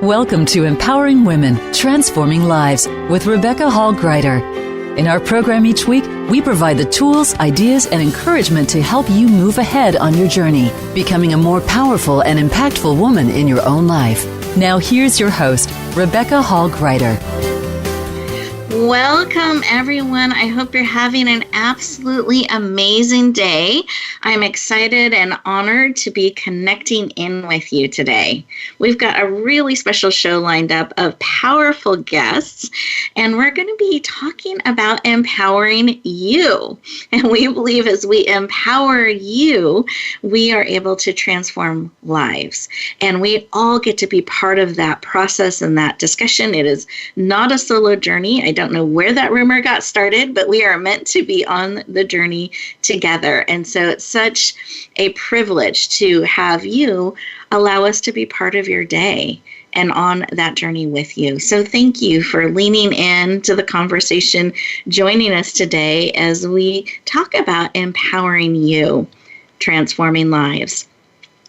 Welcome to Empowering Women, Transforming Lives with Rebecca Hall Gruyter. In our program each week, we provide the tools, ideas, and encouragement to help you move ahead on your journey, becoming a more powerful and impactful woman in your own life. Now here's your host, Rebecca Hall Gruyter. Welcome, everyone. I hope you're having an absolutely amazing day. I'm excited and honored to be connecting in with you today. We've got a really special show lined up of powerful guests, and we're going to be talking about empowering you. And we believe as we empower you, we are able to transform lives. And we all get to be part of that process and that discussion. It is not a solo journey. I don't know where that rumor got started, but we are meant to be on the journey together. And so it's such a privilege to have you allow us to be part of your day and on that journey with you. So thank you for leaning in to the conversation, joining us today as we talk about empowering you, transforming lives.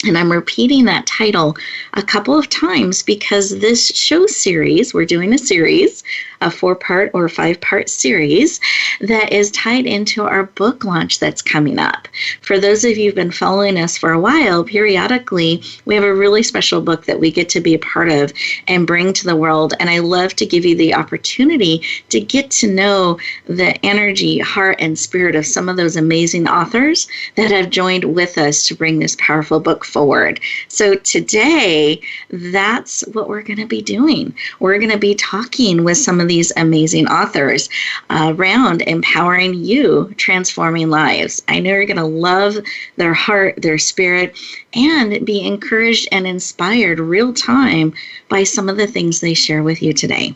And I'm repeating that title a couple of times because this show series, we're doing a series, a 4-part or 5-part series that is tied into our book launch that's coming up. For those of you who've been following us for a while, periodically, we have a really special book that we get to be a part of and bring to the world. And I love to give you the opportunity to get to know the energy, heart, and spirit of some of those amazing authors that have joined with us to bring this powerful book forward. So today, that's what we're going to be doing. We're going to be talking with some of these amazing authors around empowering you, transforming lives. I know you're going to love their heart, their spirit, and be encouraged and inspired real time by some of the things they share with you today.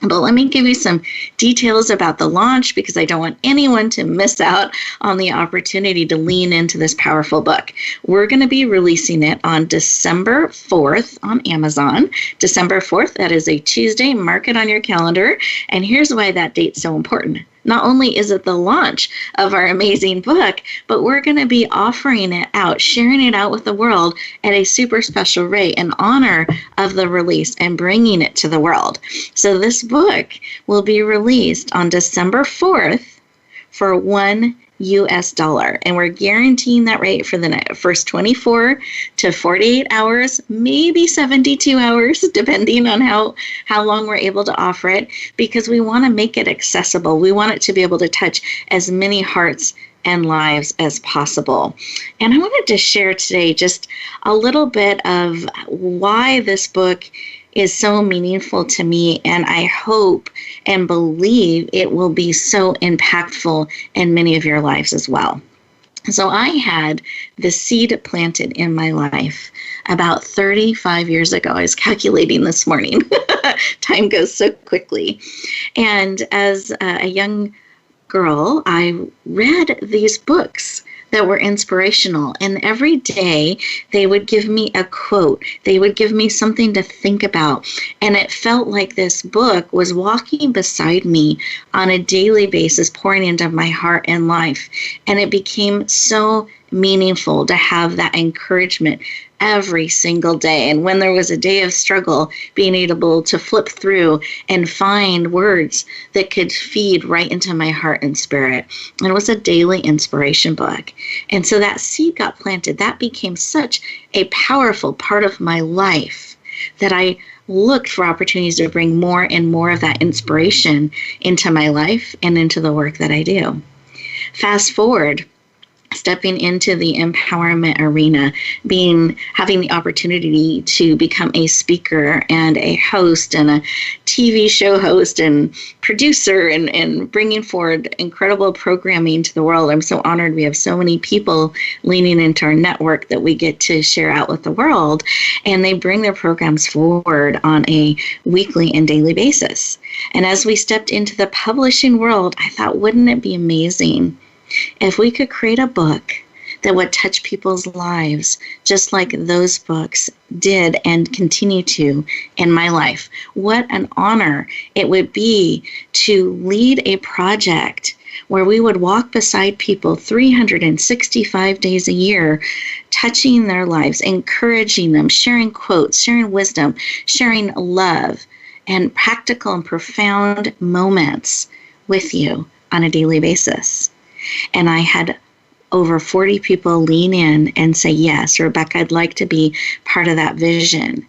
But let me give you some details about the launch because I don't want anyone to miss out on the opportunity to lean into this powerful book. We're going to be releasing it on December 4th on Amazon. December 4th, that is a Tuesday. Mark it on your calendar. And here's why that date's so important. Not only is it the launch of our amazing book, but we're going to be offering it out, sharing it out with the world at a super special rate in honor of the release and bringing it to the world. So this book will be released on December 4th for $1 US, and we're guaranteeing that rate for the first 24 to 48 hours, maybe 72 hours, depending on how long we're able to offer it, because we want to make it accessible. We want it to be able to touch as many hearts and lives as possible. And I wanted to share today just a little bit of why this book is so meaningful to me, and I hope and believe it will be so impactful in many of your lives as well. So I had the seed planted in my life about 35 years ago. I was calculating this morning. Time goes so quickly. And as a young girl, I read these books that were inspirational. And every day they would give me a quote. They would give me something to think about. And it felt like this book was walking beside me on a daily basis, pouring into my heart and life. And it became so meaningful to have that encouragement every single day. And when there was a day of struggle, being able to flip through and find words that could feed right into my heart and spirit. And it was a daily inspiration book. And so that seed got planted. That became such a powerful part of my life that I looked for opportunities to bring more and more of that inspiration into my life and into the work that I do. Fast forward, stepping into the empowerment arena, having the opportunity to become a speaker and a host and a TV show host and producer and bringing forward incredible programming to the world. I'm so honored we have so many people leaning into our network that we get to share out with the world, and they bring their programs forward on a weekly and daily basis. And as we stepped into the publishing world, I thought, wouldn't it be amazing if we could create a book that would touch people's lives just like those books did and continue to in my life? What an honor it would be to lead a project where we would walk beside people 365 days a year, touching their lives, encouraging them, sharing quotes, sharing wisdom, sharing love, and practical and profound moments with you on a daily basis. And I had over 40 people lean in and say, yes, Rebecca, I'd like to be part of that vision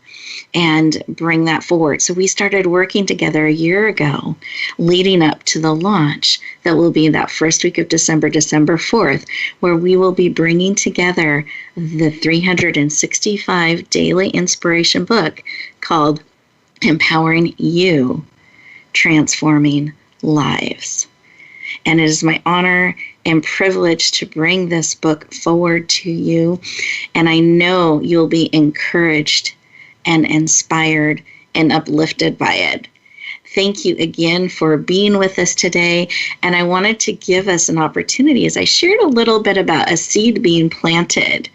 and bring that forward. So we started working together a year ago, leading up to the launch that will be that first week of December, December 4th, where we will be bringing together the 365 daily inspiration book called Empowering You, Transforming Lives. And it is my honor and privilege to bring this book forward to you. And I know you'll be encouraged and inspired and uplifted by it. Thank you again for being with us today. And I wanted to give us an opportunity, as I shared a little bit about a seed being planted.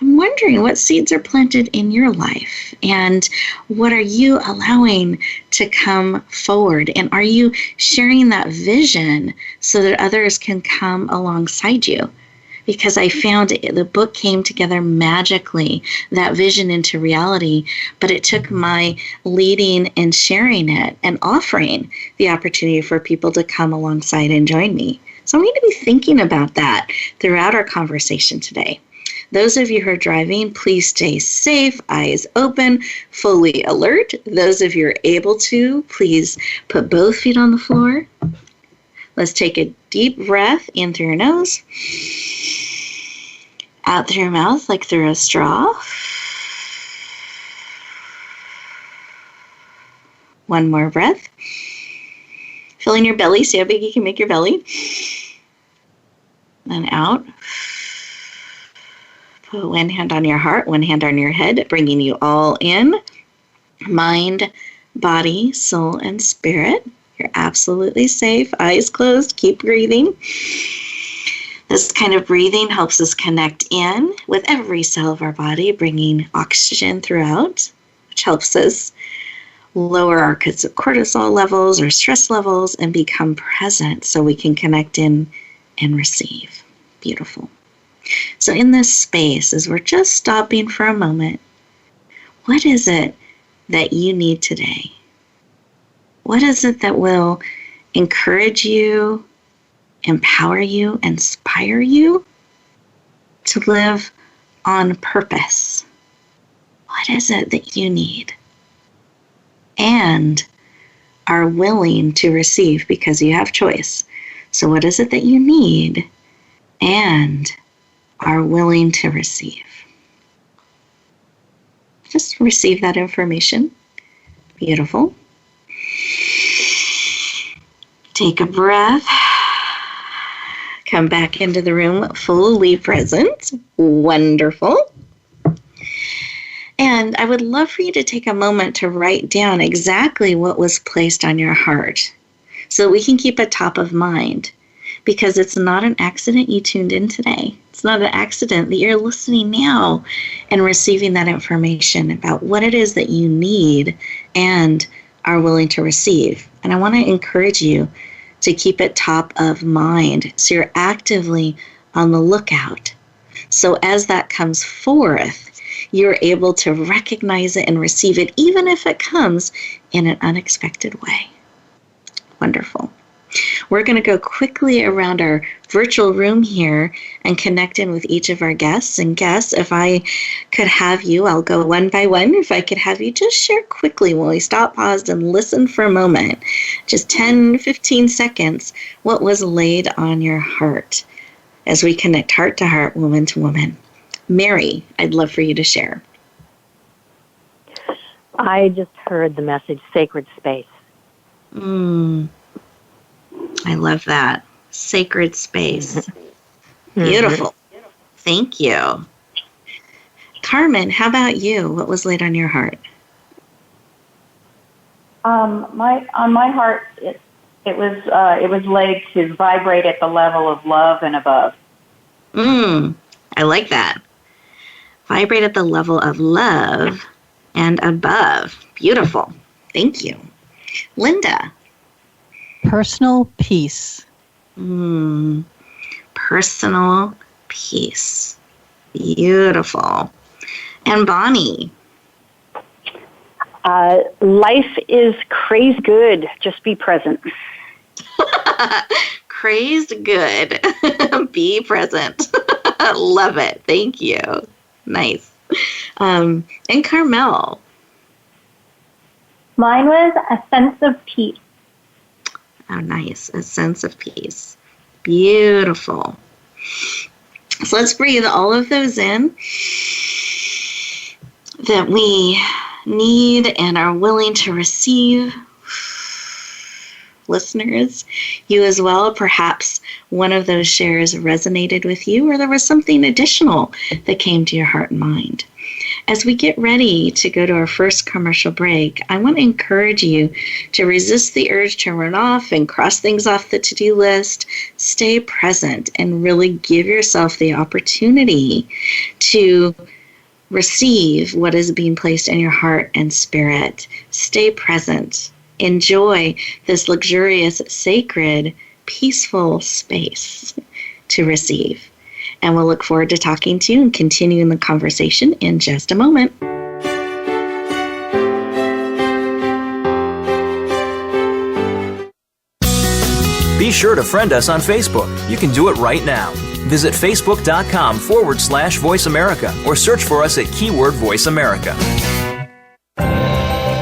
I'm wondering what seeds are planted in your life, and what are you allowing to come forward? And are you sharing that vision so that others can come alongside you? Because I found the book came together magically, that vision into reality, but it took my leading and sharing it and offering the opportunity for people to come alongside and join me. So I'm going to be thinking about that throughout our conversation today. Those of you who are driving, please stay safe, eyes open, fully alert. Those of you who are able to, please put both feet on the floor. Let's take a deep breath in through your nose, out through your mouth like through a straw. One more breath. Filling your belly, see how big you can make your belly. Then out. Put one hand on your heart, one hand on your head, bringing you all in. Mind, body, soul, and spirit. You're absolutely safe. Eyes closed. Keep breathing. This kind of breathing helps us connect in with every cell of our body, bringing oxygen throughout, which helps us lower our cortisol levels or stress levels and become present so we can connect in and receive. Beautiful. So in this space, as we're just stopping for a moment, what is it that you need today? What is it that will encourage you, empower you, inspire you to live on purpose? What is it that you need and are willing to receive, because you have choice? So what is it that you need and are willing to receive? Just receive that information. Beautiful. Take a breath. Come back into the room fully present. Wonderful. And I would love for you to take a moment to write down exactly what was placed on your heart so that we can keep it top of mind, because it's not an accident you tuned in today. It's not an accident that you're listening now and receiving that information about what it is that you need and are willing to receive. And I want to encourage you to keep it top of mind so you're actively on the lookout. So as that comes forth, you're able to recognize it and receive it, even if it comes in an unexpected way. Wonderful. We're going to go quickly around our virtual room here and connect in with each of our guests. And guests, if I could have you, I'll go one by one. If I could have you just share quickly when we stop, paused, and listen for a moment, just 10, 15 seconds, what was laid on your heart as we connect heart to heart, woman to woman. Mary, I'd love for you to share. I just heard the message, sacred space. I love that. Sacred space. Beautiful. Thank you. Carmen, how about you? What was laid on your heart? On my heart, it was laid to vibrate at the level of love and above. I like that. Vibrate at the level of love and above. Beautiful. Thank you. Linda. Personal peace. Personal peace. Beautiful. And Bonnie? Life is crazy good. Just be present. Crazed good. Be present. Love it. Thank you. Nice. And Carmell? Mine was a sense of peace. Oh, nice. A sense of peace. Beautiful. So let's breathe all of those in that we need and are willing to receive. Listeners, you as well, perhaps one of those shares resonated with you, or there was something additional that came to your heart and mind. As we get ready to go to our first commercial break, I want to encourage you to resist the urge to run off and cross things off the to-do list. Stay present and really give yourself the opportunity to receive what is being placed in your heart and spirit. Stay present. Enjoy this luxurious, sacred, peaceful space to receive. And we'll look forward to talking to you and continuing the conversation in just a moment. Be sure to friend us on Facebook. You can do it right now. Visit facebook.com/Voice America or search for us at keyword Voice America.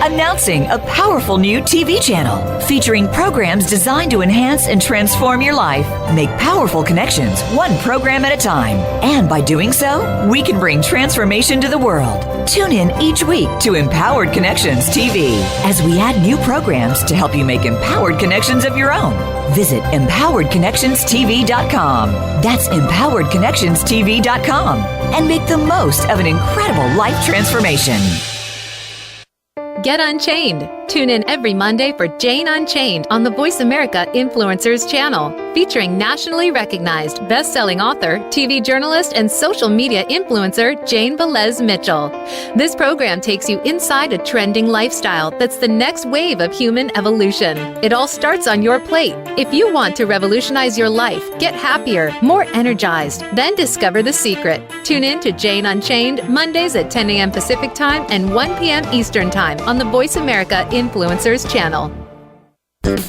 Announcing a powerful new TV channel featuring programs designed to enhance and transform your life. Make powerful connections, one program at a time. And by doing so, we can bring transformation to the world. Tune in each week to Empowered Connections TV as we add new programs to help you make empowered connections of your own. Visit empoweredconnectionstv.com. That's empoweredconnectionstv.com. And make the most of an incredible life transformation. Get Unchained. Tune in every Monday for Jane Unchained on the Voice America Influencers channel, featuring nationally recognized best-selling author, TV journalist, and social media influencer Jane Velez Mitchell. This program takes you inside a trending lifestyle that's the next wave of human evolution. It all starts on your plate. If you want to revolutionize your life, get happier, more energized, then discover the secret. Tune in to Jane Unchained Mondays at 10 a.m. Pacific Time and 1 p.m. Eastern Time on the Voice America Influencers channel.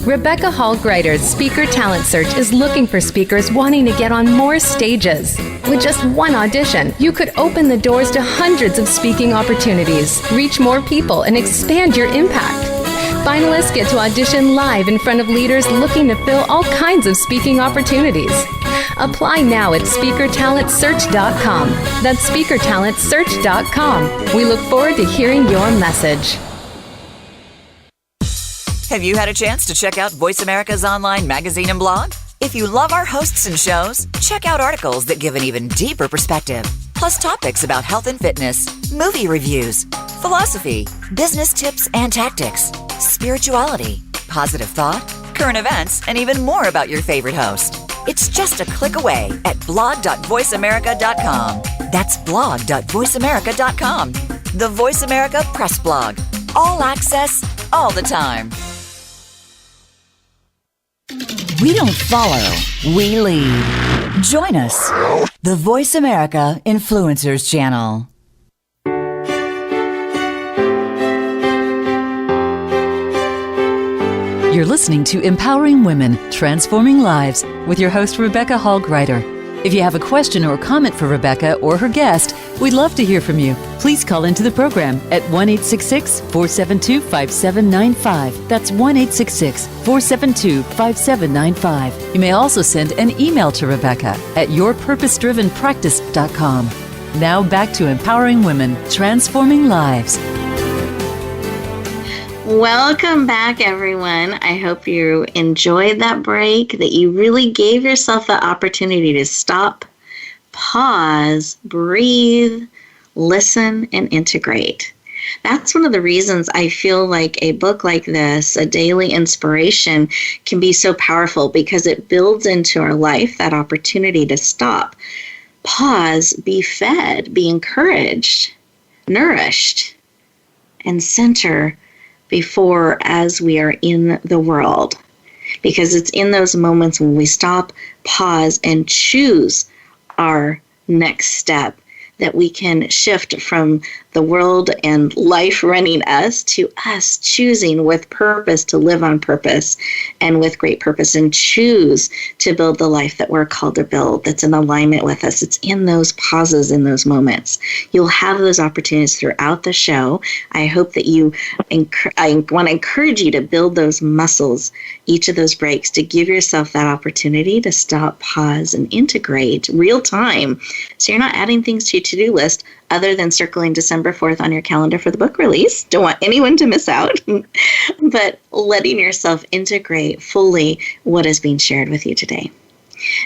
Rebecca Hall Gruyter's Speaker Talent Search is looking for speakers wanting to get on more stages. With just one audition, you could open the doors to hundreds of speaking opportunities, reach more people, and expand your impact. Finalists get to audition live in front of leaders looking to fill all kinds of speaking opportunities. Apply now at speakertalentsearch.com. That's speakertalentsearch.com. We look forward to hearing your message. Have you had a chance to check out Voice America's online magazine and blog? If you love our hosts and shows, check out articles that give an even deeper perspective, plus topics about health and fitness, movie reviews, philosophy, business tips and tactics, spirituality, positive thought, current events, and even more about your favorite host. It's just a click away at blog.voiceamerica.com. That's blog.voiceamerica.com. The Voice America Press Blog. All access, all the time. We don't follow, we lead. Join us, the Voice America Influencers Channel. You're listening to Empowering Women, Transforming Lives with your host, Rebecca Hall Gruyter. If you have a question or comment for Rebecca or her guest, we'd love to hear from you. Please call into the program at 1-866-472-5795. That's 1-866-472-5795. You may also send an email to Rebecca at yourpurposedrivenpractice.com. Now back to Empowering Women, Transforming Lives. Welcome back, everyone. I hope you enjoyed that break, that you really gave yourself the opportunity to stop, pause, breathe, listen, and integrate. That's one of the reasons I feel like a book like this, a daily inspiration, can be so powerful, because it builds into our life that opportunity to stop, pause, be fed, be encouraged, nourished, and center before as we are in the world. because it's in those moments when we stop, pause, and choose our next step that we can shift from the world and life running us to us choosing with purpose to live on purpose and with great purpose, and choose to build the life that we're called to build that's in alignment with us. It's in those pauses, in those moments. You'll have those opportunities throughout the show. I hope that I want to encourage you to build those muscles, each of those breaks, to give yourself that opportunity to stop, pause, and integrate real time. So you're not adding things to your to-do list other than circling December 4th on your calendar for the book release. Don't want anyone to miss out. But letting yourself integrate fully what is being shared with you today.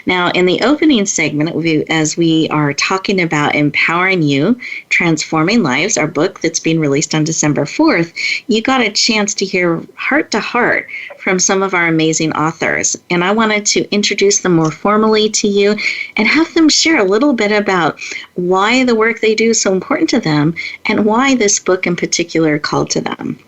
Now, in the opening segment, as we are talking about Empowering You, Transforming Lives, our book that's being released on December 4th, you got a chance to hear heart to heart from some of our amazing authors. And I wanted to introduce them more formally to you and have them share a little bit about why the work they do is so important to them and why this book in particular called to them.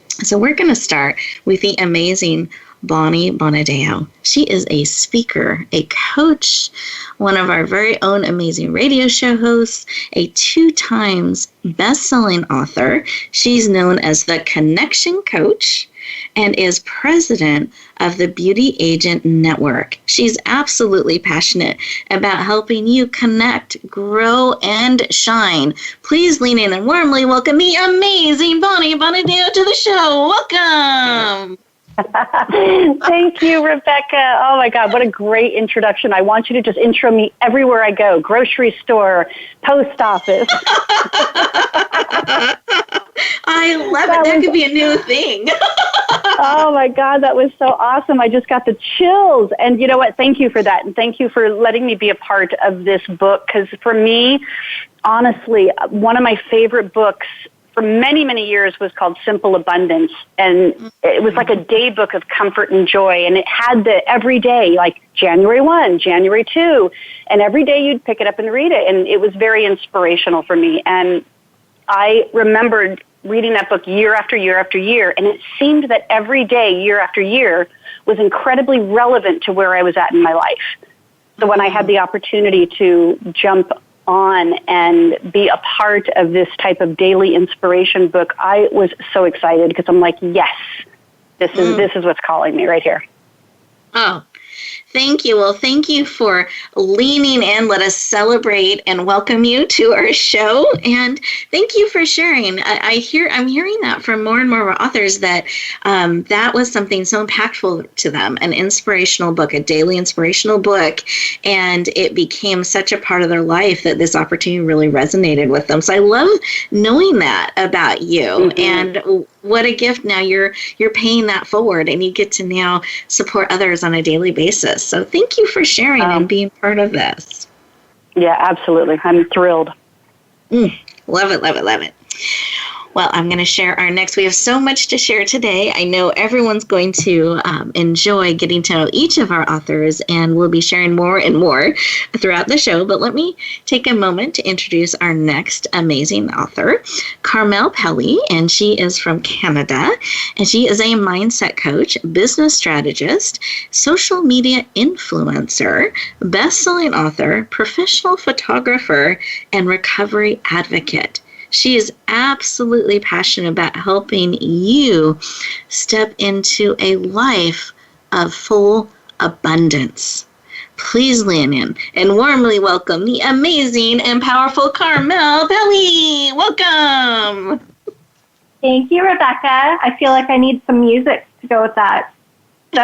So we're going to start with the amazing Bonadeo. She is a speaker, a coach, one of our very own amazing radio show hosts, a 2 times best-selling author. She's known as the Connection Coach and is president of the Beauty Agent Network. She's absolutely passionate about helping you connect, grow, and shine. Please lean in and warmly welcome the amazing Bonadeo to the show. Welcome. Thank you, Rebecca. Oh my God, what a great introduction. I want you to just intro me everywhere I go. Grocery store, post office. I love it. That could be a new thing. Oh my God, that was so awesome. I just got the chills. And you know what? Thank you for that. And thank you for letting me be a part of this book. Because for me, honestly, one of my favorite books for many, many years was called Simple Abundance. And it was like a day book of comfort and joy. And it had the every day, like January 1, January 2. And every day you'd pick it up and read it. And it was very inspirational for me. And I remembered reading that book year after year after year. And it seemed that every day, year after year, was incredibly relevant to where I was at in my life. So when I had the opportunity to jump on and be a part of this type of daily inspiration book, I was so excited because I'm like, yes, this is what's calling me right here. Oh, thank you. Well, thank you for leaning in. Let us celebrate and welcome you to our show. And thank you for sharing. I'm hearing that from more and more of our authors that that was something so impactful to them, an inspirational book, a daily inspirational book. And it became such a part of their life that this opportunity really resonated with them. So I love knowing that about you. And what a gift. Now you're paying that forward and you get to now support others on a daily basis. So thank you for sharing and being part of this. Yeah, absolutely. I'm thrilled. Love it, love it, love it. Well, I'm going to share our next. We have so much to share today. I know everyone's going to enjoy getting to know each of our authors, and we'll be sharing more and more throughout the show. But let me take a moment to introduce our next amazing author, Carmell Pelly, and she is from Canada, and she is a mindset coach, business strategist, social media influencer, best-selling author, professional photographer, and recovery advocate. She is absolutely passionate about helping you step into a life of full abundance. Please lean in and warmly welcome the amazing and powerful Carmell Pelly. Welcome. Thank you, Rebecca. I feel like I need some music to go with that. So,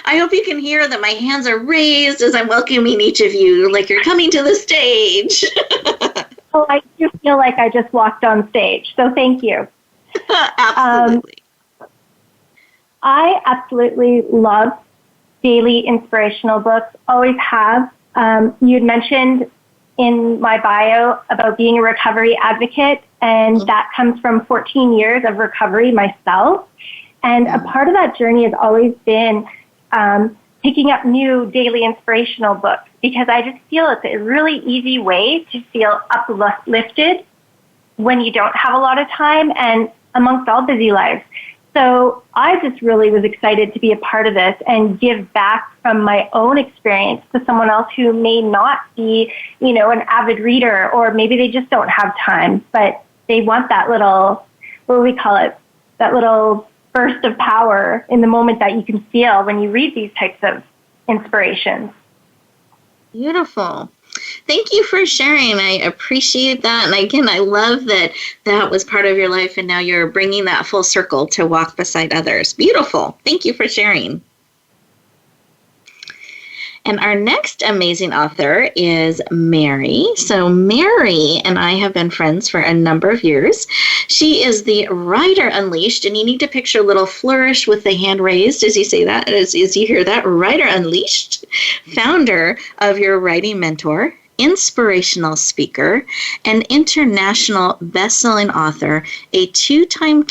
I hope you can hear that my hands are raised as I'm welcoming each of you, like you're coming to the stage. Oh, I do feel like I just walked on stage, so thank you. Absolutely. I absolutely love daily inspirational books, always have. You'd mentioned in my bio about being a recovery advocate, and that comes from 14 years of recovery myself. And a part of that journey has always been picking up new daily inspirational books, because I just feel it's a really easy way to feel uplifted when you don't have a lot of time and amongst all busy lives. So I just really was excited to be a part of this and give back from my own experience to someone else who may not be, an avid reader, or maybe they just don't have time, but they want that little, what do we call it, that little burst of power in the moment that you can feel when you read these types of inspirations. Beautiful. Thank you for sharing. I appreciate that. And again, I love that that was part of your life and now you're bringing that full circle to walk beside others. Beautiful. Thank you for sharing. And our next amazing author is Mary. So Mary and I have been friends for a number of years. She is the Writer Unleashed, and you need to picture a little flourish with the hand raised as you say that, as you hear that, Writer Unleashed, founder of Your Writing Mentor, inspirational speaker, an international best-selling author, a two-time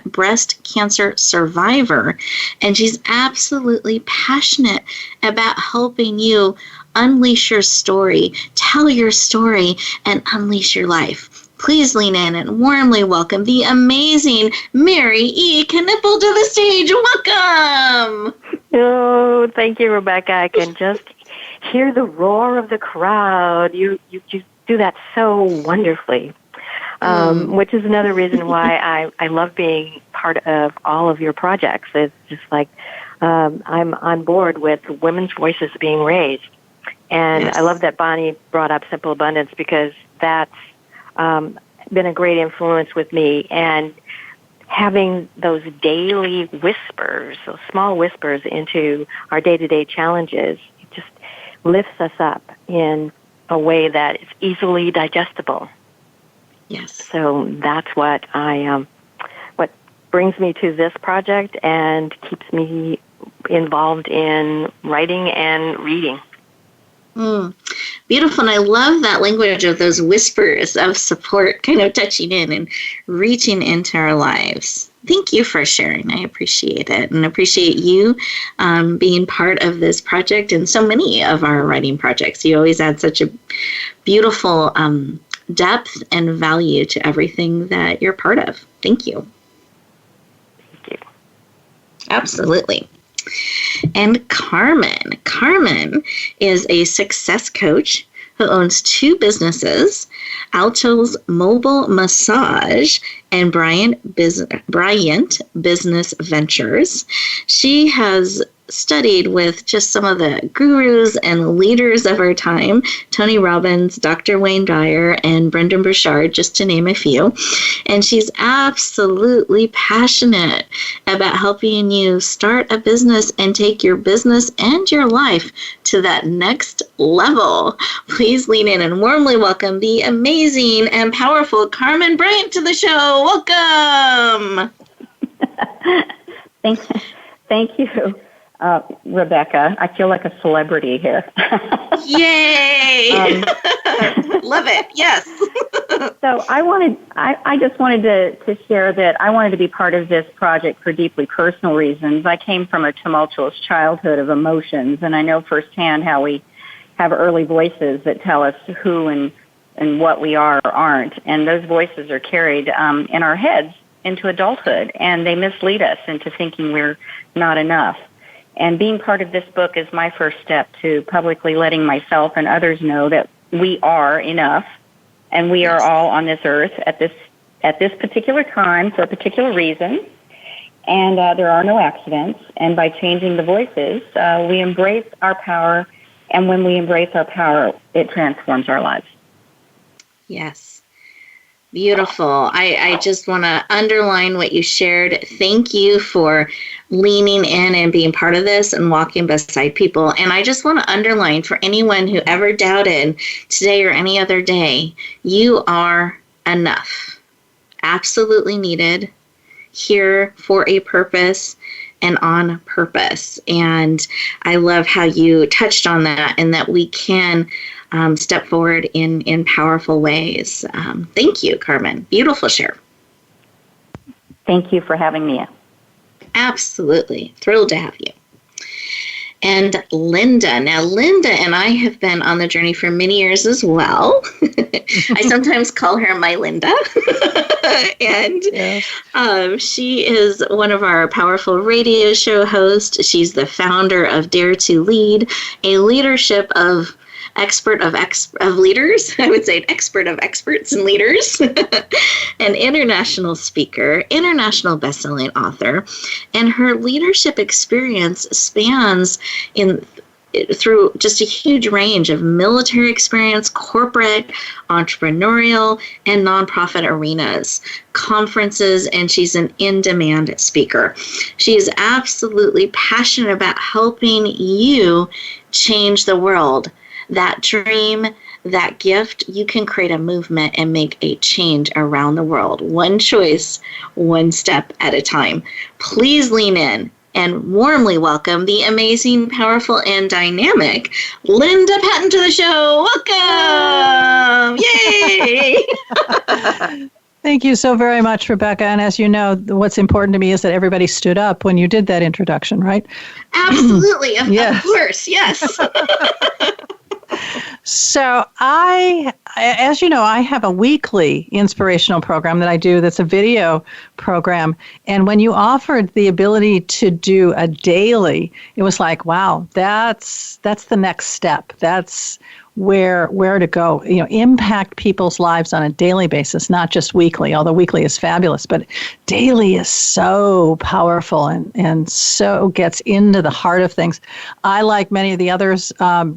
breast cancer survivor, and she's absolutely passionate about helping you unleash your story, tell your story, and unleash your life. Please lean in and warmly welcome the amazing Mary E. Knippel to the stage. Welcome! Oh, thank you, Rebecca. I can just hear the roar of the crowd. You do that so wonderfully, which is another reason why I love being part of all of your projects. It's just like I'm on board with women's voices being raised. And yes. I love that Bonnie brought up Simple Abundance because that's been a great influence with me. And having those daily whispers, those small whispers into our day-to-day challenges, just lifts us up in a way that is easily digestible. Yes. So that's what what brings me to this project and keeps me involved in writing and reading. Beautiful. And I love that language of those whispers of support kind of touching in and reaching into our lives. Thank you for sharing. I appreciate it and appreciate you being part of this project and so many of our writing projects. You always add such a beautiful depth and value to everything that you're part of. Thank you. Thank you. Absolutely. And Carmen is a success coach who owns two businesses, Altos Mobile Massage and Bryant Business Ventures. She has studied with just some of the gurus and leaders of our time, Tony Robbins, Dr. Wayne Dyer, and Brendan Burchard, just to name a few. And she's absolutely passionate about helping you start a business and take your business and your life to that next level. Please lean in and warmly welcome the amazing and powerful Carmen Bryant to the show. Welcome. Thank you. Rebecca, I feel like a celebrity here. Yay! Love it. Yes. So I just wanted to share that I wanted to be part of this project for deeply personal reasons. I came from a tumultuous childhood of emotions, and I know firsthand how we have early voices that tell us who and what we are or aren't. And those voices are carried in our heads into adulthood, and they mislead us into thinking we're not enough. And being part of this book is my first step to publicly letting myself and others know that we are enough, and we are all on this earth at this particular time for a particular reason, and there are no accidents. And by changing the voices, we embrace our power, and when we embrace our power, it transforms our lives. Yes. Beautiful. I just want to underline what you shared. Thank you for leaning in and being part of this and walking beside people. And I just want to underline for anyone who ever doubted today or any other day, you are enough. Absolutely needed, here for a purpose and on purpose. And I love how you touched on that and that we can step forward in powerful ways. Thank you, Carmen. Beautiful share. Thank you for having me. Absolutely. Thrilled to have you. and Linda. Now, Linda and I have been on the journey for many years as well. I sometimes call her my Linda. And she is one of our powerful radio show hosts. She's the founder of Dare to Lead, a leadership of leaders. I would say an expert of experts and leaders, an international speaker, international best-selling author, and her leadership experience spans through just a huge range of military experience, corporate, entrepreneurial, and nonprofit arenas, conferences, and she's an in-demand speaker. She is absolutely passionate about helping you change the world. That dream, that gift, you can create a movement and make a change around the world. One choice, one step at a time. Please lean in and warmly welcome the amazing, powerful, and dynamic Linda Patten to the show. Welcome! Yay! Thank you so very much, Rebecca. And as you know, what's important to me is that everybody stood up when you did that introduction, right? Absolutely. Of course. Yes. So as you know, I have a weekly inspirational program that I do that's a video program. And when you offered the ability to do a daily, it was like, wow, that's the next step. That's where to go, impact people's lives on a daily basis, not just weekly, although weekly is fabulous, but daily is so powerful and so gets into the heart of things. I, like many of the others,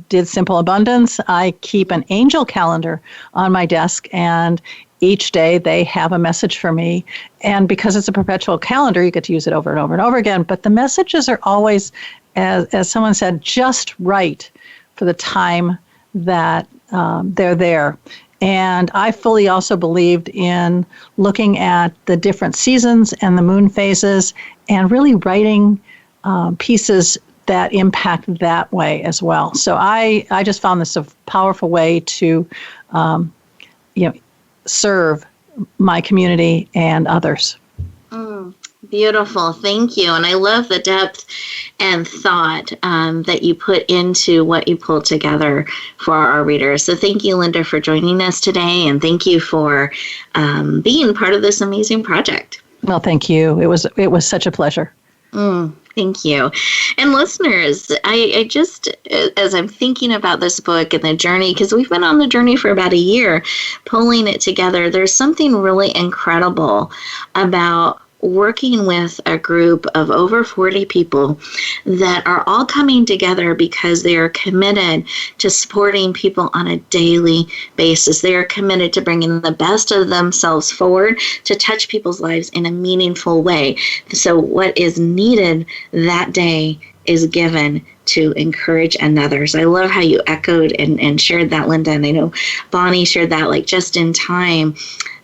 did Simple Abundance. I keep an angel calendar on my desk, and each day they have a message for me. And because it's a perpetual calendar, you get to use it over and over and over again. But the messages are always, as someone said, just right for the time that they're there. And I fully also believed in looking at the different seasons and the moon phases and really writing pieces that impact that way as well. So I just found this a powerful way to serve my community and others. Beautiful. Thank you. And I love the depth and thought that you put into what you pulled together for our readers. So thank you, Linda, for joining us today. And thank you for being part of this amazing project. Well, thank you. It was such a pleasure. Thank you. And listeners, I just, as I'm thinking about this book and the journey, because we've been on the journey for about a year, pulling it together, there's something really incredible about working with a group of over 40 people that are all coming together because they are committed to supporting people on a daily basis. They are committed to bringing the best of themselves forward to touch people's lives in a meaningful way. So what is needed that day is given to encourage others. I love how you echoed and shared that, Linda. And I know Bonnie shared that like just in time.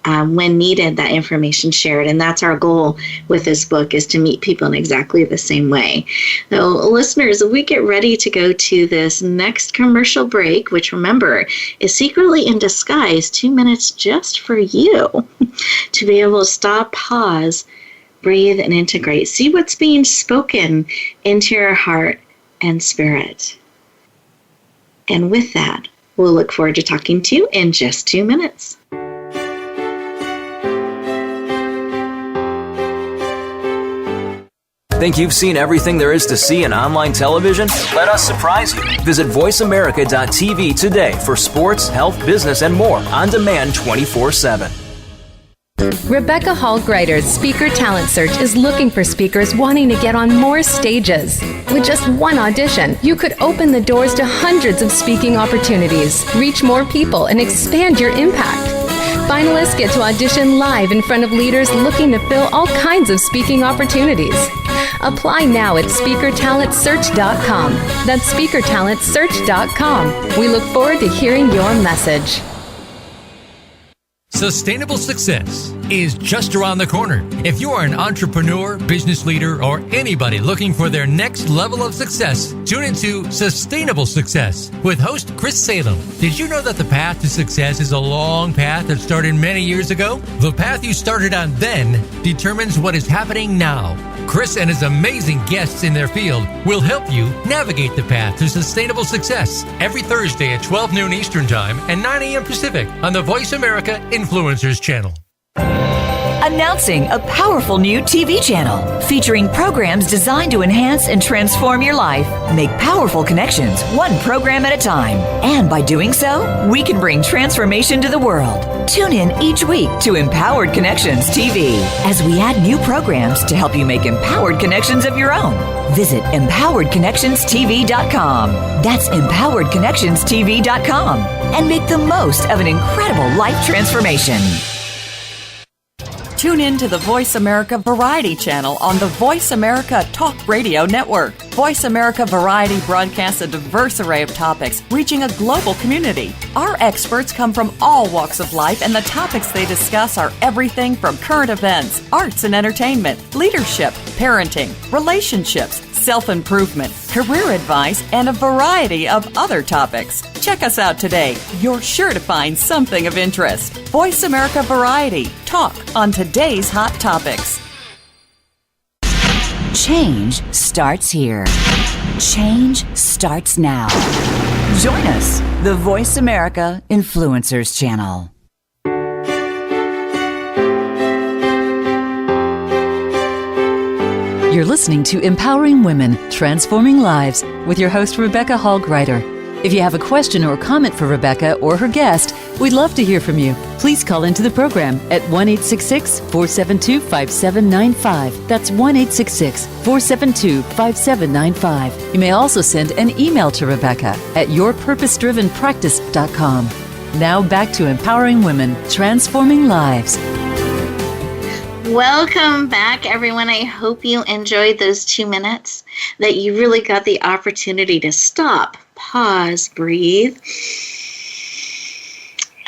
When needed, that information shared. And that's our goal with this book, is to meet people in exactly the same way. So listeners, we get ready to go to this next commercial break, which, remember, is secretly in disguise 2 minutes just for you to be able to stop, pause, breathe, and integrate. See what's being spoken into your heart and spirit. And with that, we'll look forward to talking to you in just 2 minutes. Think you've seen everything there is to see in online television? Let us surprise you. Visit voiceamerica.tv today for sports, health, business, and more on demand 24/7. Rebecca Hall Gruyter's Speaker Talent Search is looking for speakers wanting to get on more stages. With just one audition, you could open the doors to hundreds of speaking opportunities, reach more people, and expand your impact. Finalists get to audition live in front of leaders looking to fill all kinds of speaking opportunities. Apply now at SpeakerTalentSearch.com. That's SpeakerTalentSearch.com. We look forward to hearing your message. Sustainable success is just around the corner. If you are an entrepreneur, business leader, or anybody looking for their next level of success, tune into Sustainable Success with host Chris Salem. Did you know that the path to success is a long path that started many years ago? The path you started on then determines what is happening now. Chris and his amazing guests in their field will help you navigate the path to sustainable success every Thursday at 12 noon Eastern Time and 9 a.m. Pacific on the Voice America Influencers Channel. Announcing a powerful new TV channel featuring programs designed to enhance and transform your life. Make powerful connections, one program at a time. And by doing so, we can bring transformation to the world. Tune in each week to Empowered Connections TV as we add new programs to help you make empowered connections of your own. Visit empoweredconnectionstv.com. That's empoweredconnectionstv.com. And make the most of an incredible life transformation. Tune in to the Voice America Variety channel on the Voice America Talk Radio Network. Voice America Variety broadcasts a diverse array of topics, reaching a global community. Our experts come from all walks of life, and the topics they discuss are everything from current events, arts and entertainment, leadership, parenting, relationships, self-improvement, career advice, and a variety of other topics. Check us out today. You're sure to find something of interest. Voice America Variety. Talk on today's hot topics. Change starts here. Change starts now. Join us, the Voice America Influencers Channel. You're listening to Empowering Women, Transforming Lives with your host, Rebecca Hall Gruyter. If you have a question or comment for Rebecca or her guest, we'd love to hear from you. Please call into the program at 1-866-472-5795. That's 1-866-472-5795. You may also send an email to Rebecca at yourpurposedrivenpractice.com. Now back to Empowering Women, Transforming Lives. Welcome back, everyone. I hope you enjoyed those 2 minutes, that you really got the opportunity to stop, pause, breathe,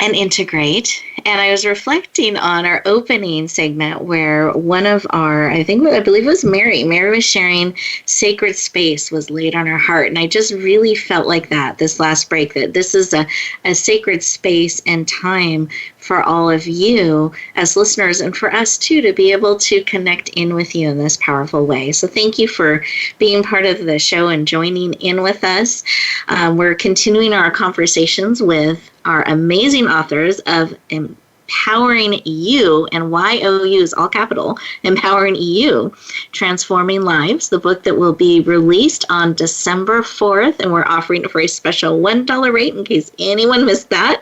and integrate. And I was reflecting on our opening segment where one of our, I believe it was Mary. Mary was sharing sacred space was laid on her heart. And I just really felt like that this last break, that this is a sacred space and time for all of you as listeners, and for us too, to be able to connect in with you in this powerful way. So thank you for being part of the show and joining in with us. We're continuing our conversations with our amazing authors of Empowering You, and YOU is all capital, Empowering You, Transforming Lives, the book that will be released on December 4th, and we're offering it for a special $1 rate in case anyone missed that,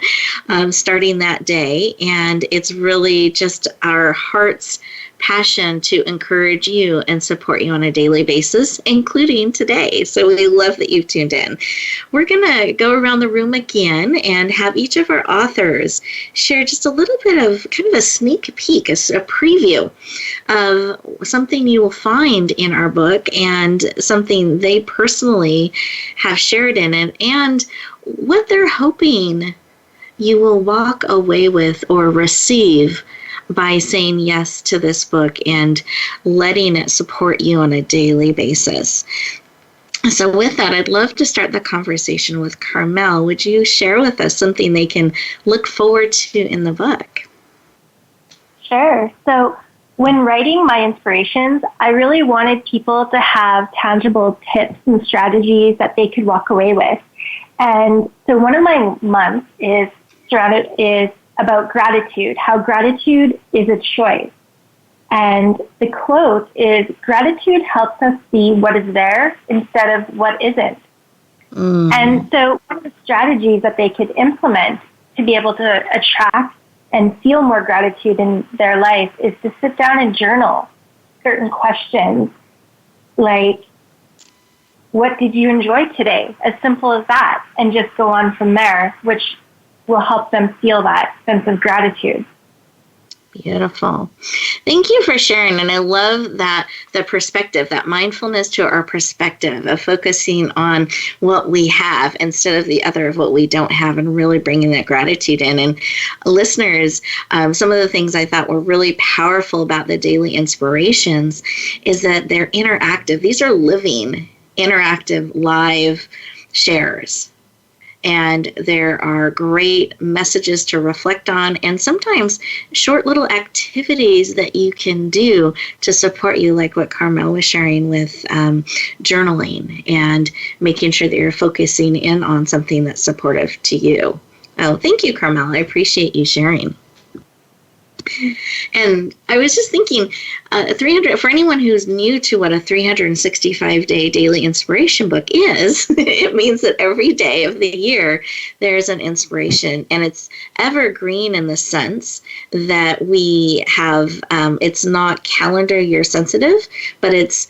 starting that day. And it's really just our heart's passion to encourage you and support you on a daily basis, including today. So we love that you've tuned in. We're going to go around the room again and have each of our authors share just a little bit of kind of a sneak peek, a preview of something you will find in our book and something they personally have shared in it, and what they're hoping you will walk away with or receive by saying yes to this book and letting it support you on a daily basis. So with that, I'd love to start the conversation with Carmell. Would you share with us something they can look forward to in the book? Sure. So when writing my inspirations, I really wanted people to have tangible tips and strategies that they could walk away with. And so one of my months is about gratitude, how gratitude is a choice. And the quote is, gratitude helps us see what is there instead of what isn't. And so one of the strategies that they could implement to be able to attract and feel more gratitude in their life is to sit down and journal certain questions like, what did you enjoy today? As simple as that, and just go on from there, which will help them feel that sense of gratitude. Beautiful. Thank you for sharing. And I love that the perspective, that mindfulness to our perspective of focusing on what we have instead of the other of what we don't have, and really bringing that gratitude in. And listeners, some of the things I thought were really powerful about the daily inspirations is that they're interactive. These are living, interactive, live shares. And there are great messages to reflect on, and sometimes short little activities that you can do to support you, like what Carmell was sharing with journaling and making sure that you're focusing in on something that's supportive to you. Oh, thank you, Carmell. I appreciate you sharing. And I was just thinking, 300 for anyone who's new to what a 365-day daily inspiration book is, it means that every day of the year there's an inspiration, and it's evergreen in the sense that we have, it's not calendar year sensitive, but it's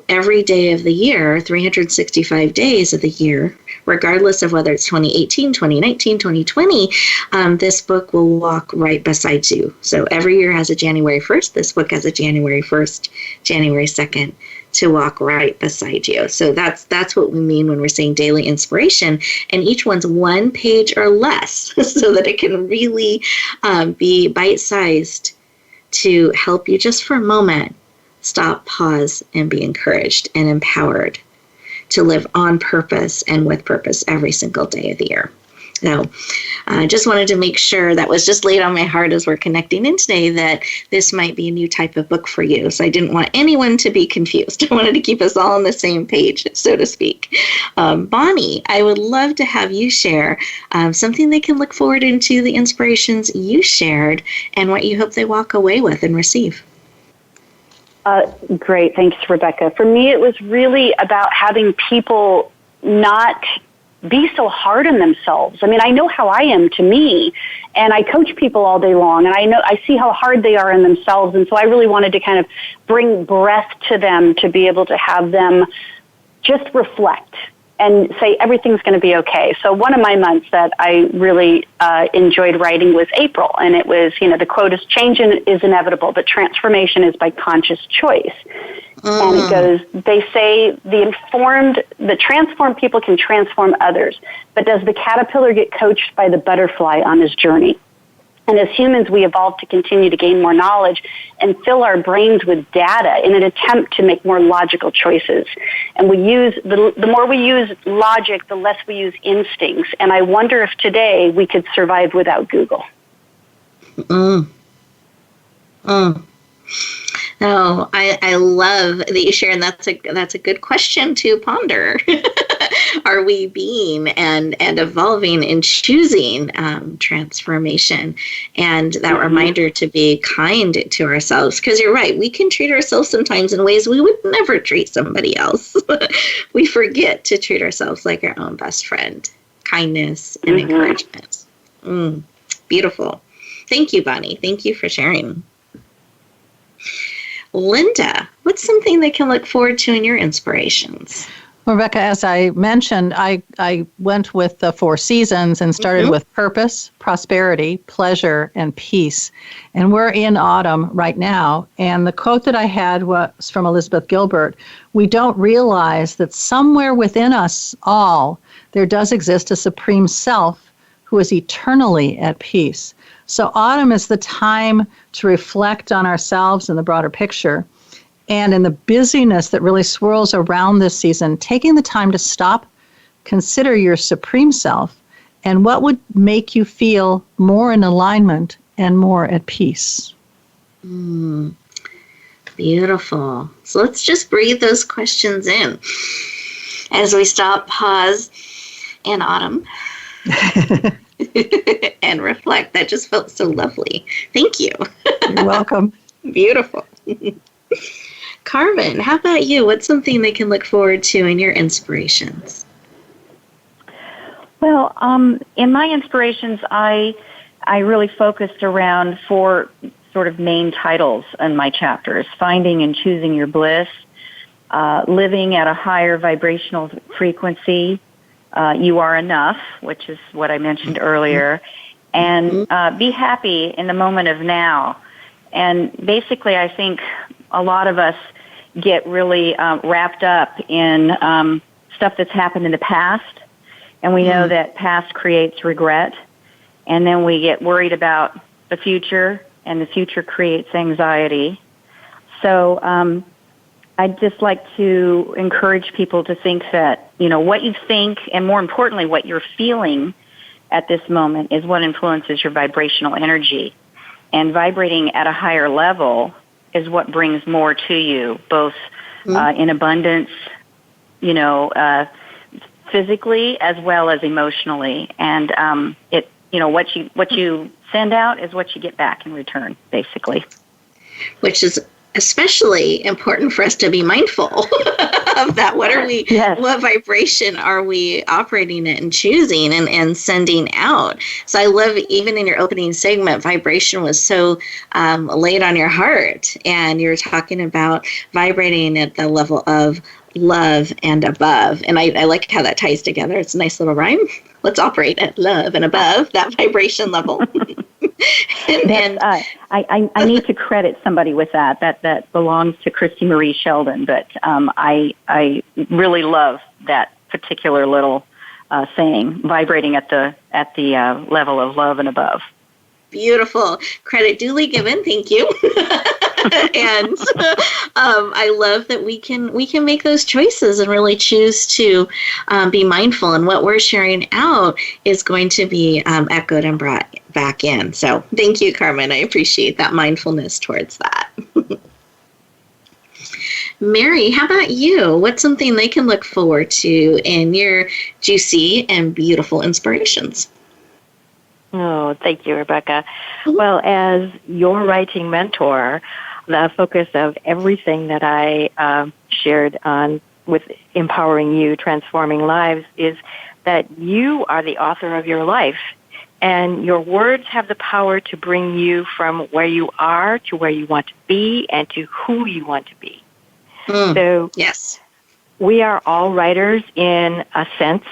every day of the year, 365 days of the year, regardless of whether it's 2018, 2019, 2020, this book will walk right beside you. So every year has a January 1st. This book has a January 1st, January 2nd to walk right beside you. So that's what we mean when we're saying daily inspiration. And each one's one page or less so that it can really be bite-sized to help you just for a moment stop, pause, and be encouraged and empowered to live on purpose and with purpose every single day of the year. So I just wanted to make sure that was just laid on my heart as we're connecting in today, that this might be a new type of book for you. So I didn't want anyone to be confused. I wanted to keep us all on the same page, so to speak. Bonnie, I would love to have you share something they can look forward into the inspirations you shared and what you hope they walk away with and receive. Great. Thanks, Rebecca. For me, it was really about having people not be so hard on themselves. I mean, I know how I am to me, and I coach people all day long, and I see how hard they are on themselves, and so I really wanted to kind of bring breath to them to be able to have them just reflect and say everything's going to be okay. So one of my months that I really enjoyed writing was April, and it was, the quote is, change is inevitable, but transformation is by conscious choice. And it goes, they say the transformed people can transform others, but does the caterpillar get coached by the butterfly on his journey? And as humans, we evolve to continue to gain more knowledge and fill our brains with data in an attempt to make more logical choices. And we use the more we use logic, the less we use instincts. And I wonder if today we could survive without Google. No, I love that you share, and that's a good question to ponder. Are we being and evolving and choosing transformation? And that reminder to be kind to ourselves, because you're right, we can treat ourselves sometimes in ways we would never treat somebody else. We forget to treat ourselves like our own best friend. Kindness and encouragement. Beautiful. Thank you, Bonnie. Thank you for sharing. Linda, what's something they can look forward to in your inspirations? Rebecca, as I mentioned, I went with the 4 seasons and started with purpose, prosperity, pleasure, and peace. And we're in autumn right now. And the quote that I had was from Elizabeth Gilbert: we don't realize that somewhere within us all, there does exist a supreme self who is eternally at peace. So autumn is the time to reflect on ourselves and the broader picture. And in the busyness that really swirls around this season, taking the time to stop, consider your supreme self, and what would make you feel more in alignment and more at peace. Beautiful. So let's just breathe those questions in as we stop, pause, in autumn. And reflect. That just felt so lovely. Thank you. You're welcome. Beautiful. Carmen, how about you? What's something they can look forward to in your inspirations? Well, in my inspirations, I really focused around 4 sort of main titles in my chapters: finding and choosing your bliss, living at a higher vibrational frequency, you are enough, which is what I mentioned earlier, and be happy in the moment of now. And basically, I think a lot of us get really wrapped up in stuff that's happened in the past, and we know that past creates regret, and then we get worried about the future, and the future creates anxiety. So I'd just like to encourage people to think that what you think, and more importantly, what you're feeling at this moment is what influences your vibrational energy. And vibrating at a higher level is what brings more to you, both in abundance, physically as well as emotionally. And what you send out is what you get back in return, basically. Which is especially important for us to be mindful of that. What vibration are we operating at and choosing and sending out? So I love, even in your opening segment, vibration was so laid on your heart, and you're talking about vibrating at the level of love and above. And I like how that ties together. It's a nice little rhyme. Let's operate at love and above that vibration level. I need to credit somebody with that. That belongs to Christy Marie Sheldon, but I really love that particular little saying, vibrating at the level of love and above. Beautiful. Credit duly given. Thank you. And I love that we can make those choices and really choose to be mindful, and what we're sharing out is going to be echoed and brought back in. So thank you, Carmen. I appreciate that mindfulness towards that. Mary, how about you? What's something they can look forward to in your juicy and beautiful inspirations? Oh, thank you, Rebecca. Well, as your writing mentor, the focus of everything that I shared on with Empowering You, Transforming Lives, is that you are the author of your life, and your words have the power to bring you from where you are to where you want to be and to who you want to be. So yes, we are all writers in a sense,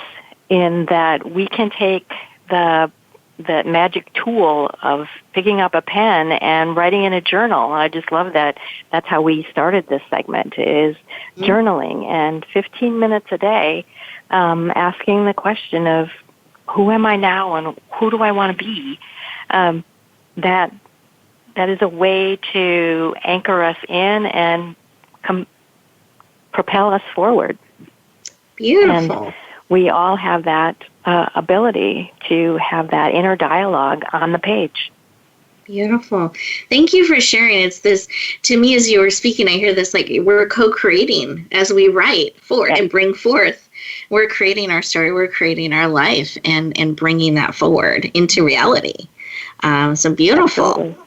in that we can take the magic tool of picking up a pen and writing in a journal. I just love that. That's how we started this segment, is journaling, and 15 minutes a day, asking the question of, who am I now and who do I want to be? That is a way to anchor us in and propel us forward. Beautiful. And we all have that ability to have that inner dialogue on the page. Beautiful. Thank you for sharing. It's this, to me, as you were speaking, I hear this like we're co-creating as we write forward and bring forth. We're creating our story, we're creating our life, and bringing that forward into reality. So beautiful. Absolutely.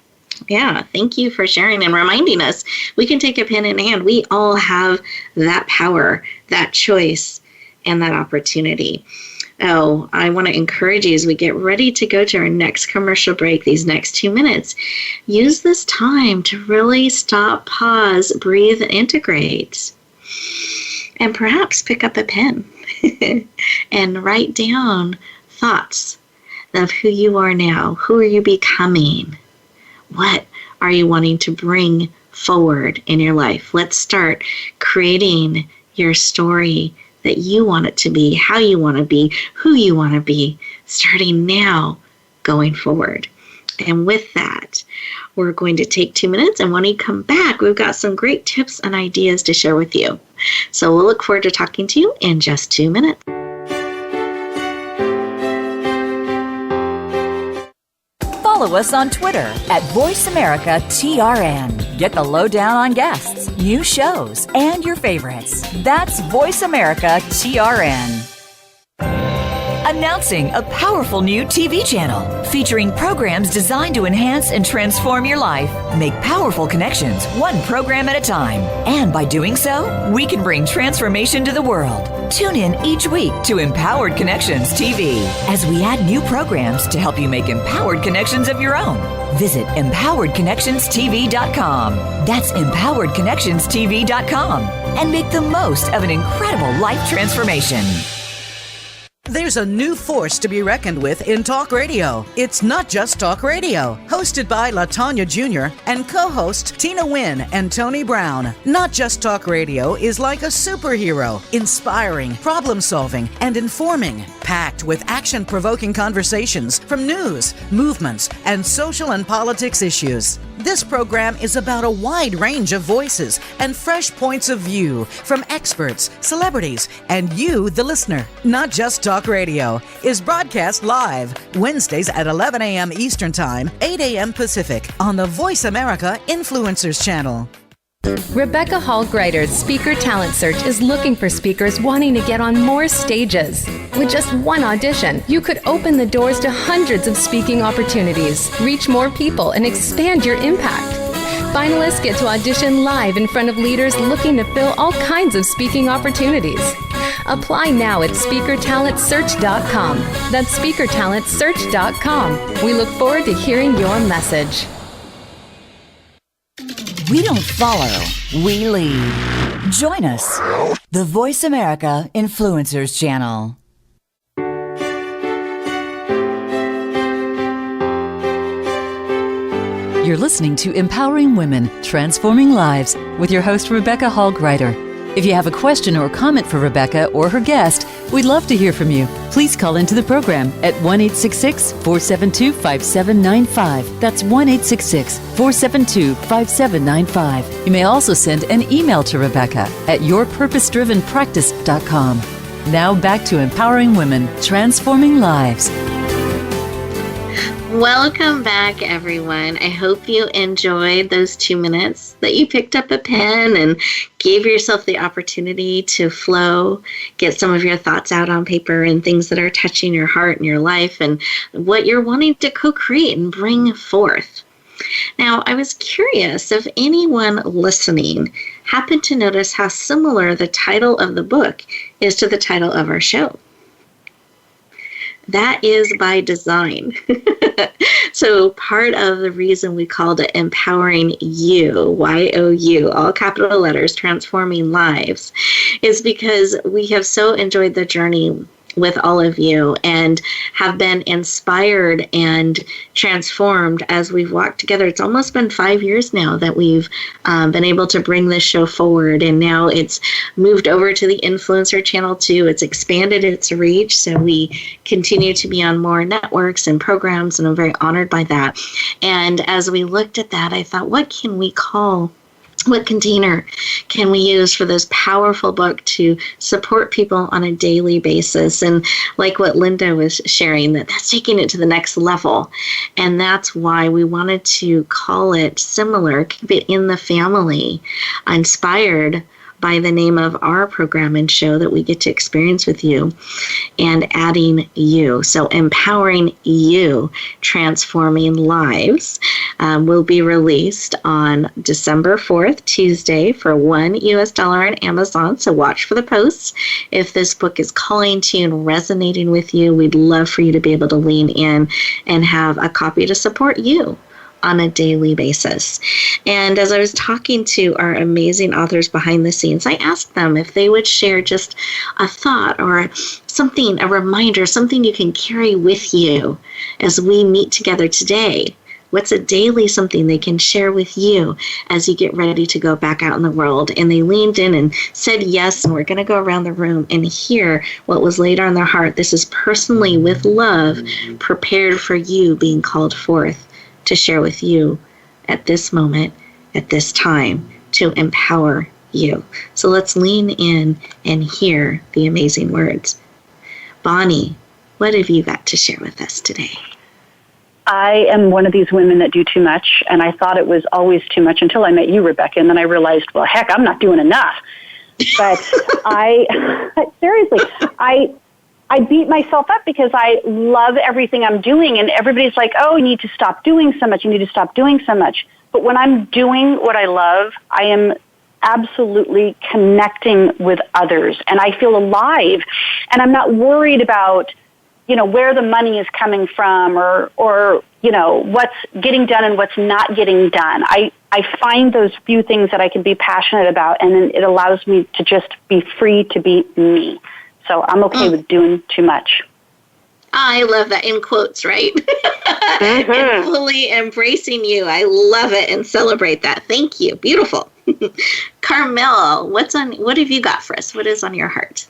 Yeah, thank you for sharing and reminding us we can take a pen in hand. We all have that power, that choice, and that opportunity. Oh, I want to encourage you as we get ready to go to our next commercial break, these next 2 minutes, use this time to really stop, pause, breathe, and integrate. And perhaps pick up a pen and write down thoughts of who you are now. Who are you becoming? What are you wanting to bring forward in your life? Let's start creating your story that you want it to be, how you want to be, who you want to be, starting now, going forward. And with that, we're going to take 2 minutes, and when we come back, we've got some great tips and ideas to share with you. So we'll look forward to talking to you in just 2 minutes. Follow us on Twitter at VoiceAmericaTRN. Get the lowdown on guests, new shows, and your favorites. That's VoiceAmericaTRN. Announcing a powerful new TV channel featuring programs designed to enhance and transform your life. Make powerful connections, one program at a time. And by doing so, we can bring transformation to the world. Tune in each week to Empowered Connections TV as we add new programs to help you make empowered connections of your own. Visit EmpoweredConnectionsTV.com. That's EmpoweredConnectionsTV.com. And make the most of an incredible life transformation. There's a new force to be reckoned with in talk radio. It's not just talk radio. Hosted by LaTanya Jr. and co-host Tina Wynn and Tony Brown. Not Just Talk Radio is like a superhero, inspiring, problem-solving, and informing. Packed with action-provoking conversations from news, movements, and social and politics issues. This program is about a wide range of voices and fresh points of view from experts, celebrities, and you, the listener. Not Just Talk Radio is broadcast live Wednesdays at 11 a.m. Eastern Time, 8 a.m. Pacific on the Voice America Influencers Channel. Rebecca Hall Gruyter's Speaker Talent Search is looking for speakers wanting to get on more stages. With just one audition, you could open the doors to hundreds of speaking opportunities, reach more people, and expand your impact. Finalists get to audition live in front of leaders looking to fill all kinds of speaking opportunities. Apply now at SpeakerTalentSearch.com. That's SpeakerTalentSearch.com. We look forward to hearing your message. We don't follow, we lead. Join us, the Voice America Influencers Channel. You're listening to Empowering Women, Transforming Lives with your host, Rebecca Hall Gruyter. If you have a question or comment for Rebecca or her guest, we'd love to hear from you. Please call into the program at 1-866-472-5795. That's 1-866-472-5795. You may also send an email to Rebecca at yourpurposedrivenpractice.com. Now back to Empowering Women, Transforming Lives. Welcome back, everyone. I hope you enjoyed those 2 minutes that you picked up a pen and gave yourself the opportunity to flow, get some of your thoughts out on paper and things that are touching your heart and your life and what you're wanting to co-create and bring forth. Now, I was curious if anyone listening happened to notice how similar the title of the book is to the title of our show. That is by design. So part of the reason we called it Empowering You, Y-O-U, all capital letters, Transforming Lives, is because we have so enjoyed the journey with all of you and have been inspired and transformed as we've walked together. It's almost been 5 years now that we've been able to bring this show forward, and now it's moved over to the Influencer Channel too. It's expanded its reach, so we continue to be on more networks and programs, and I'm very honored by that. And as we looked at that, I thought, what container can we use for this powerful book to support people on a daily basis? And like what Linda was sharing, that's taking it to the next level. And that's why we wanted to call it similar, keep it in the family, inspired by the name of our program and show that we get to experience with you, and adding you. So Empowering You, Transforming Lives will be released on December 4th, Tuesday, for $1 on Amazon. So watch for the posts. If this book is calling to you and resonating with you, we'd love for you to be able to lean in and have a copy to support you on a daily basis. And as I was talking to our amazing authors behind the scenes, I asked them if they would share just a thought or something, a reminder, something you can carry with you as we meet together today. What's a daily something they can share with you as you get ready to go back out in the world? And they leaned in and said yes, and we're going to go around the room and hear what was laid on their heart. This is personally, with love, prepared for you, being called forth to share with you at this moment, at this time, to empower you. So let's lean in and hear the amazing words. Bonnie, what have you got to share with us today? I am one of these women that do too much, and I thought it was always too much until I met you, Rebecca, and then I realized, well, heck, I'm not doing enough. But seriously, I beat myself up because I love everything I'm doing, and everybody's like, oh, you need to stop doing so much, you need to stop doing so much. But when I'm doing what I love, I am absolutely connecting with others, and I feel alive, and I'm not worried about, where the money is coming from or what's getting done and what's not getting done. I find those few things that I can be passionate about, and then it allows me to just be free to be me. So I'm okay with doing too much. I love that, in quotes, right? And fully embracing you. I love it and celebrate that. Thank you. Beautiful. Carmell, what have you got for us? What is on your heart?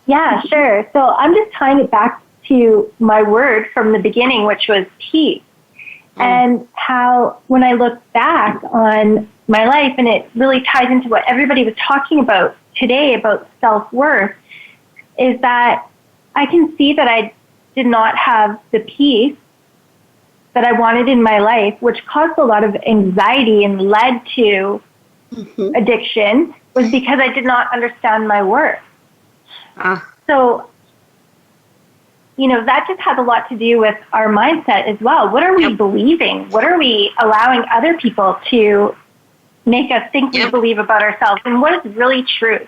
Yeah, sure. So I'm just tying it back to my word from the beginning, which was peace. And how when I look back on my life, and it really ties into what everybody was talking about today about self-worth, is that I can see that I did not have the peace that I wanted in my life, which caused a lot of anxiety and led to addiction, was because I did not understand my worth. So, that just has a lot to do with our mindset as well. What are we believing? What are we allowing other people to make us think we believe about ourselves? And what is really true?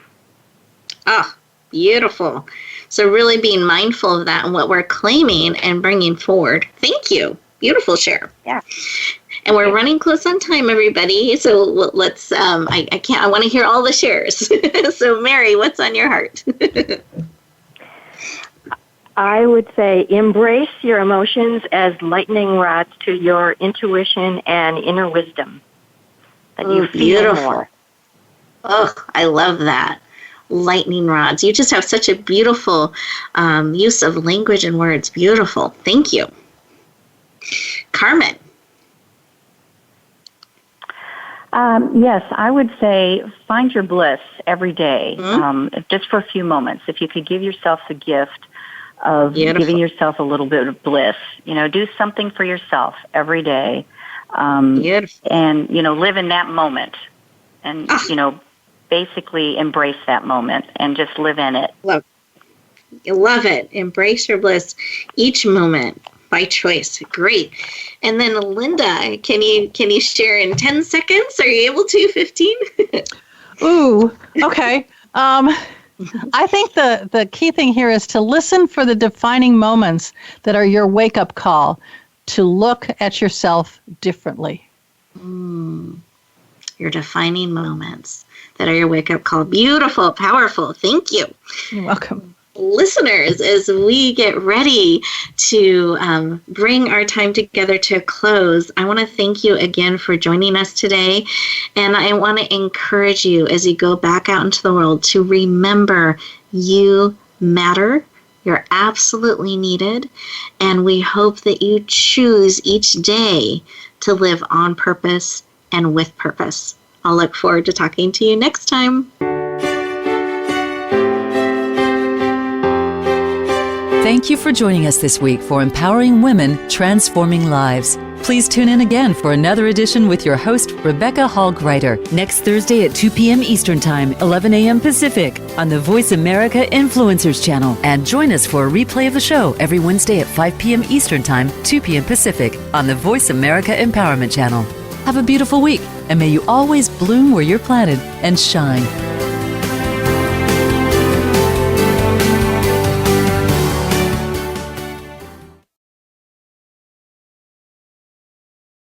Oh, beautiful. So really being mindful of that and what we're claiming and bringing forward. Thank you. Beautiful share. Yeah. And we're running close on time, everybody. So let's, I want to hear all the shares. So Mary, what's on your heart? I would say embrace your emotions as lightning rods to your intuition and inner wisdom. That you feel more. Oh, I love that. Lightning rods. You just have such a beautiful use of language and words. Beautiful. Thank you. Carmen. Yes, I would say find your bliss every day, just for a few moments. If you could give yourself the gift of giving yourself a little bit of bliss, do something for yourself every day, and, live in that moment and, basically embrace that moment and just live in it. Love it. Embrace your bliss each moment by choice. Great. And then Linda, can you share in 10 seconds? Are you able to? 15? Ooh, okay. I think the key thing here is to listen for the defining moments that are your wake-up call to look at yourself differently. Your defining moments that are your wake-up call. Beautiful, powerful. Thank you. You're welcome. Listeners, as we get ready to bring our time together to a close, I want to thank you again for joining us today. And I want to encourage you as you go back out into the world to remember you matter. You're absolutely needed. And we hope that you choose each day to live on purpose and with purpose. I'll look forward to talking to you next time. Thank you for joining us this week for Empowering Women, Transforming Lives. Please tune in again for another edition with your host, Rebecca Hall Gruyter, next Thursday at 2 p.m. Eastern Time, 11 a.m. Pacific, on the Voice America Influencers channel. And join us for a replay of the show every Wednesday at 5 p.m. Eastern Time, 2 p.m. Pacific, on the Voice America Empowerment channel. Have a beautiful week, and may you always bloom where you're planted and shine.